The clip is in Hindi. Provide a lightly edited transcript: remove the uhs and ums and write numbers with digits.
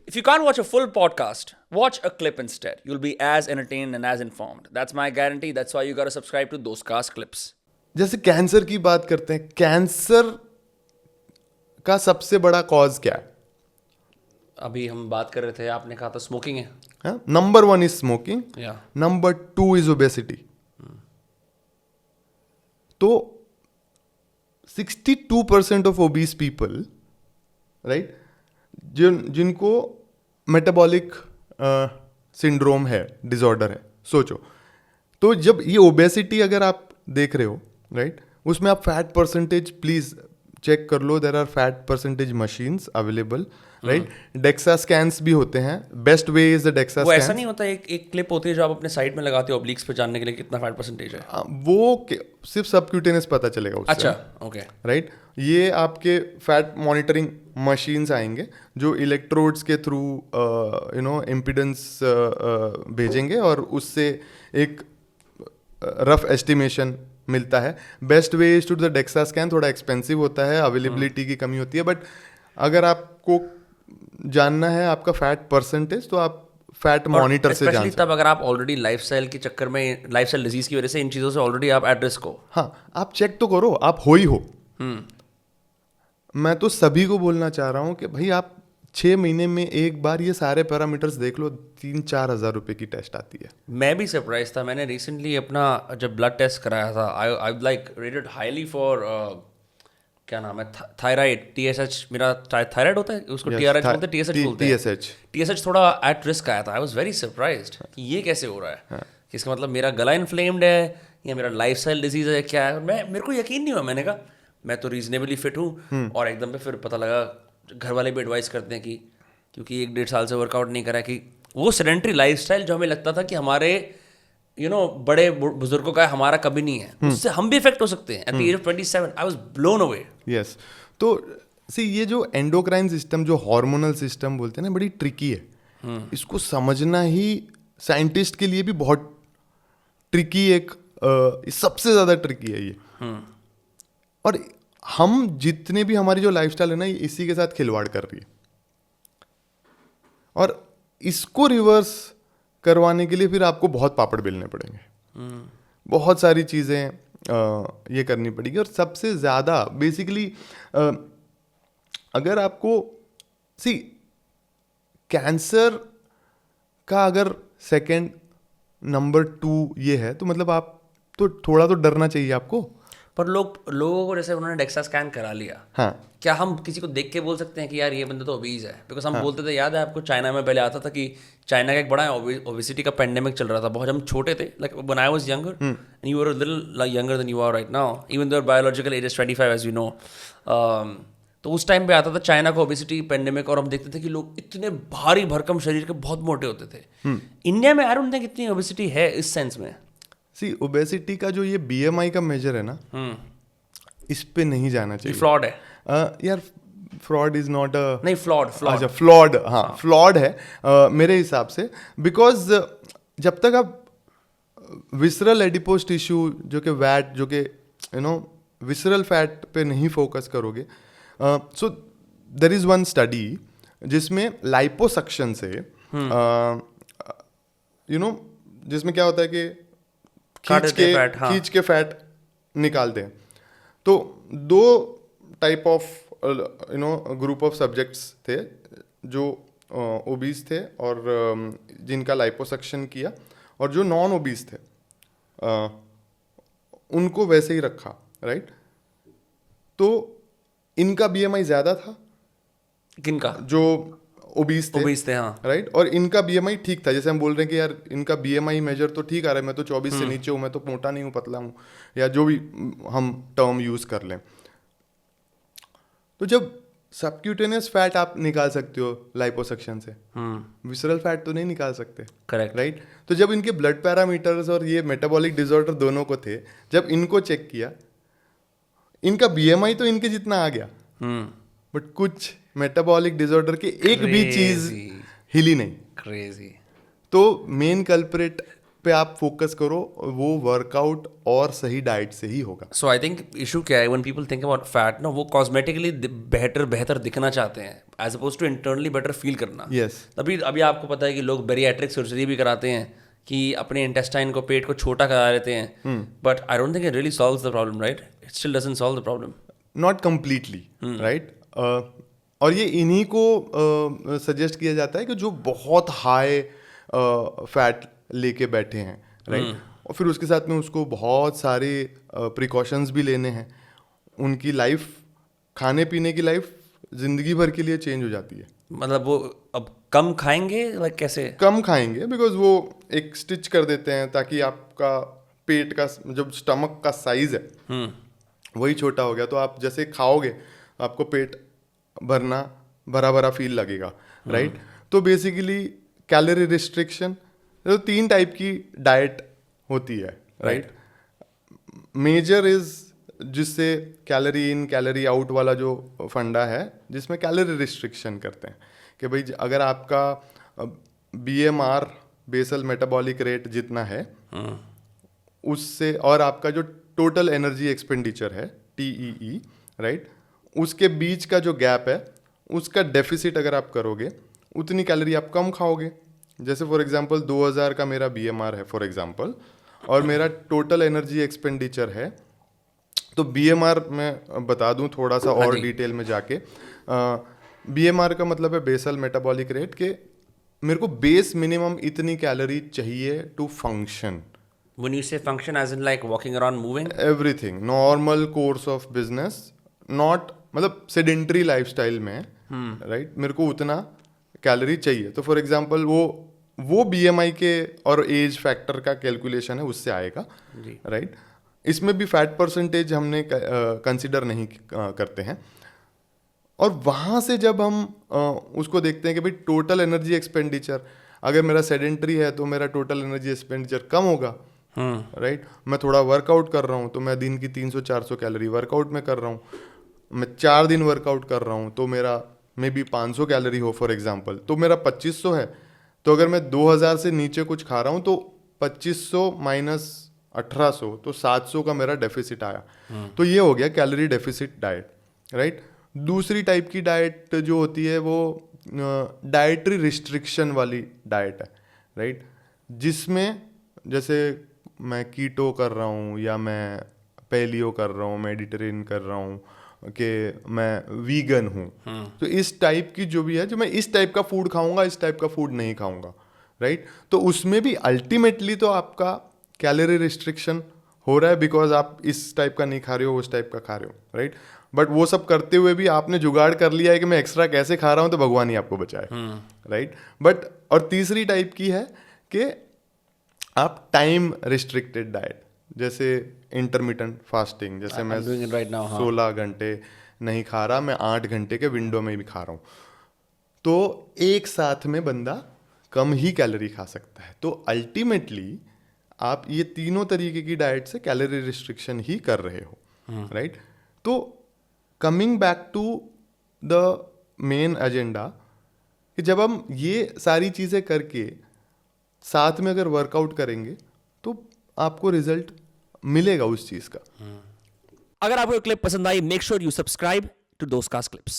If you can't watch a full podcast, watch a clip instead. You'll be as entertained and as informed. That's my guarantee. That's why you gotta subscribe to those cast clips. जैसे कैंसर की बात करते हैं, कैंसर का सबसे बड़ा कॉज क्या है? अभी हम बात कर रहे थे, आपने कहा था स्मोकिंग है. Number 1 is smoking, Yeah. Number 2 is obesity. तो 62% ऑफ ओबीस पीपल, राइट, जिनको मेटाबॉलिक सिंड्रोम है, डिसऑर्डर है, सोचो. तो जब ये ओबेसिटी अगर आप देख रहे हो, राइट, उसमें आप फैट परसेंटेज प्लीज चेक कर लो. There are fat percentage machines available, right. DEXA scans भी होते हैं. Best way is the DEXA वो ऐसा स्कैन. नहीं होता, एक क्लिप होती है जो आप अपने साइड में लगाते हो ऑब्लिक्स पे जानने के लिए कितना फैट परसेंटेज है. सिर्फ सबक्यूटेनियस पता चलेगा उससे. अच्छा, ओके. राइट. ये आपके फैट मॉनिटरिंग मशीन्स आएंगे जो इलेक्ट्रोड्स के थ्रू इम्पिडेंस भेजेंगे और उससे एक रफ एस्टिमेशन मिलता है. Best way is to the DEXA scan. थोड़ा एक्सपेंसिव होता है, अवेलेबिलिटी की कमी होती है, बट अगर आपको जानना है आपका फैट परसेंटेज तो आप फैट मॉनिटर से जान सकते तब अगर आप ऑलरेडी लाइफस्टाइल के चक्कर में, लाइफस्टाइल डिजीज की वजह से इन चीज़ों से ऑलरेडी आप एट रिस्क हो. हाँ, आप चेक तो करो, आप हो ही हो. मैं तो सभी को बोलना चाह रहा हूँ कि भाई आप 6 महीने में एक बार ये सारे पैरामीटर्स देख लो. 3-4 हज़ार रुपए की टेस्ट आती है. मैं भी सरप्राइज था. मैंने रिसेंटली अपना जब ब्लड टेस्ट कराया था, I like rated highly for क्या नाम है, थायराइड, TSH. मेरा थायराइड होता है उसको, TRH बोलते हैं, TSH बोलते हैं. TSH थोड़ा एट रिस्क आया था. आई वाज वेरी सरप्राइज्ड कि ये कैसे हो रहा है. कि इसका मतलब मेरा गला इन्फ्लेम्ड है या मेरा लाइफस्टाइल डिजीज है, क्या है. मेरे को यकीन नहीं हुआ. मैंने कहा मैं तो रीजनेबली फिट हूँ, और एकदम पे फिर पता लगा घर वाले भी एडवाइस करते हैं कि क्योंकि 1-1.5 साल से वर्कआउट नहीं करा, कि वो सेडेंटरी लाइफस्टाइल जो हमें लगता था कि हमारे बड़े बुजुर्गों का हमारा कभी नहीं है, उससे हम भी इफेक्ट हो सकते हैं. At the age of 27 I was blown away. Yes. तो ये जो एंडोक्राइन सिस्टम, जो हार्मोनल सिस्टम बोलते हैं ना, बड़ी ट्रिकी है. इसको समझना ही साइंटिस्ट के लिए भी बहुत ट्रिकी, एक सबसे ज़्यादा ट्रिकी है ये. और हम जितने भी, हमारी जो लाइफस्टाइल है ना, ये इसी के साथ खिलवाड़ कर रही है. और इसको रिवर्स करवाने के लिए फिर आपको बहुत पापड़ बेलने पड़ेंगे. बहुत सारी चीज़ें ये करनी पड़ेगी. और सबसे ज़्यादा बेसिकली अगर आपको कैंसर का अगर सेकंड नंबर 2 ये है, तो मतलब आप तो थोड़ा तो डरना चाहिए आपको. पर लोगों को जैसे उन्होंने डेक्सा स्कैन करा लिया, हाँ, क्या हम किसी को देख के बोल सकते हैं कि यार ये बंदा तो ओबीज है? बिकॉज हम बोलते थे, याद है आपको, चाइना में पहले आता था कि चाइना का एक बड़ा ओबेसिटी का पेंडेमिक चल रहा था. बहुत हम छोटे थे, like when I was younger and you were a little younger than you are right now, even their biological age is 25 as you know. तो उस टाइम पे आता था चाइना का ओबेसिटी पेंडेमिक, और हम देखते थे कि लोग इतने भारी भरकम शरीर के बहुत मोटे होते थे. इंडिया में आई डोंट थिंक इतनी ओबेसिटी है इस सेंस में. ओबेसिटी का जो ये BMI का मेजर है ना, इस पे नहीं जाना चाहिए. फ्लॉड है. यार, फ्रॉड इज नॉट अ, नहीं, फ्लॉड. अच्छा, फ्लॉड, हाँ, फ्लॉड है मेरे हिसाब से. बिकॉज जब तक आप विसरल एडिपोज टिश्यू, जो कि वैट, जो कि विसरल फैट पे नहीं फोकस करोगे. So there is one study जिसमें लाइपोसक्शन से जिसमें क्या होता है कि खींच के फैट निकालते हैं. तो 2 type of group of subjects थे, जो ओबीज थे और जिनका लाइपोसक्शन किया, और जो नॉन ओबीज थे उनको वैसे ही रखा, राइट. तो इनका BMI ज़्यादा था. किनका? जो ओबीज थे, हाँ, राइट. और इनका BMI ठीक था. जैसे हम बोल रहे हैं कि यार इनका BMI मेजर तो ठीक आ रहा है, मैं तो 24 से नीचे हूँ, मैं तो मोटा नहीं हूँ, पतला हूँ, या जो भी हम टर्म यूज़ कर लें. तो जब सबक्यूटेनियस फैट आप निकाल सकते हो लाइपोसक्शन से, विसरल फैट तो नहीं निकाल सकते. Correct, right. तो जब इनके ब्लड पैरामीटर्स और ये मेटाबॉलिक डिसऑर्डर दोनों को थे, जब इनको चेक किया, इनका BMI तो इनके जितना आ गया, बट कुछ मेटाबॉलिक डिसऑर्डर के एक भी चीज हिली नहीं. क्रेजी. तो मेन कल्प्रिट पे आप फोकस करो, वो वर्कआउट और सही डाइट से ही होगा। सो आई थिंक इशू क्या है, when people think about fat ना, वो कॉस्मेटिकली बेहतर दिखना चाहते हैं as opposed to internally better feel करना। Yes. अभी अभी आपको पता है कि लोग बेरियाट्रिक सर्जरी भी कराते हैं कि अपने इंटेस्टाइन को, पेट को छोटा करा लेते हैं, but I don't think it really solves the problem, right? It still doesn't solve the problem. Not completely, right. और ये इन्हीं को सजेस्ट किया जाता है कि जो बहुत हाई फैट लेके बैठे हैं, राइट, और फिर उसके साथ में उसको बहुत सारे प्रिकॉशंस भी लेने हैं, उनकी लाइफ, खाने पीने की लाइफ जिंदगी भर के लिए चेंज हो जाती है। मतलब वो अब कम खाएंगे, लाइक कैसे? कम खाएंगे बिकॉज वो एक स्टिच कर देते हैं ताकि आपका पेट का जो स्टमक का साइज है वही छोटा हो गया, तो आप जैसे खाओगे आपको पेट भरना भरा भरा फील लगेगा, राइट। तो बेसिकली कैलोरी रिस्ट्रिक्शन, तो 3 टाइप की डाइट होती है, राइट। मेजर इज जिससे कैलोरी इन कैलोरी आउट वाला जो फंडा है, जिसमें कैलोरी रिस्ट्रिक्शन करते हैं कि भाई अगर आपका BMR बेसल मेटाबॉलिक रेट जितना है उससे, और आपका जो टोटल एनर्जी एक्सपेंडिचर है TEE, राइट, उसके बीच का जो गैप है उसका डेफिसिट अगर आप करोगे उतनी कैलोरी आप कम खाओगे। जैसे फॉर एग्जांपल 2000 का मेरा BMR है फॉर एग्जांपल, और मेरा टोटल एनर्जी एक्सपेंडिचर है, तो BMR मैं बता दूं थोड़ा सा और डिटेल में जाके। BMR का मतलब है बेसल मेटाबॉलिक रेट, के मेरे को बेस मिनिमम इतनी कैलोरी चाहिए to function. When you say function, as in like walking around, moving? Everything, normal course of business, not मतलब सेडेंटरी लाइफस्टाइल में, राइट, मेरे को उतना कैलोरी चाहिए। तो फॉर एग्जांपल वो BMI के और एज फैक्टर का कैलकुलेशन है, उससे आएगा, राइट। इसमें भी फैट परसेंटेज हमने कंसिडर नहीं करते हैं। और वहाँ से जब हम उसको देखते हैं कि भाई टोटल एनर्जी एक्सपेंडिचर, अगर मेरा सेडेंटरी है तो मेरा टोटल एनर्जी एक्सपेंडिचर कम होगा, राइट। मैं थोड़ा वर्कआउट कर रहा हूँ तो मैं दिन की 300-400 कैलोरी वर्कआउट में कर रहा हूँ, मैं 4 दिन वर्कआउट कर रहा हूँ तो मेरा मे बी 500 कैलोरी हो फॉर एग्जांपल, तो मेरा 2500 है। तो अगर मैं 2000 से नीचे कुछ खा रहा हूँ तो 2500 माइनस 1800, तो 700 का मेरा डेफिसिट आया। तो ये हो गया कैलोरी डेफिसिट डाइट, राइट। दूसरी टाइप की डाइट जो होती है वो डाइटरी रिस्ट्रिक्शन वाली डाइट है, राइट, जिसमें जैसे मैं कीटो कर रहा हूँ या मैं पैलियो कर रहा हूँ, मेडिटेरियन कर रहा हूँ, कि मैं वीगन हूँ। तो इस टाइप की जो भी है, जो मैं इस टाइप का फूड खाऊंगा, इस टाइप का फूड नहीं खाऊंगा, राइट। तो उसमें भी अल्टीमेटली तो आपका कैलोरी रिस्ट्रिक्शन हो रहा है, बिकॉज आप इस टाइप का नहीं खा रहे हो, उस टाइप का खा रहे हो, राइट। बट वो सब करते हुए भी आपने जुगाड़ कर लिया है कि मैं एक्स्ट्रा कैसे खा रहा हूँ, तो भगवान ही आपको बचाए, राइट। बट और तीसरी टाइप की है कि आप टाइम रिस्ट्रिक्टेड डाइट, जैसे इंटरमिटेंट फास्टिंग, जैसे मैं 16 घंटे नहीं खा रहा, मैं 8 घंटे के विंडो में भी खा रहा हूँ, तो एक साथ में बंदा कम ही कैलोरी खा सकता है। तो अल्टीमेटली आप ये तीनों तरीके की डाइट से कैलोरी रिस्ट्रिक्शन ही कर रहे हो, राइट। तो coming back to the main agenda, कि जब हम ये सारी चीज़ें करके साथ में अगर वर्कआउट करेंगे तो आपको रिजल्ट मिलेगा उस चीज़ का। अगर आपको क्लिप पसंद आई, make sure you subscribe to Dost cast clips.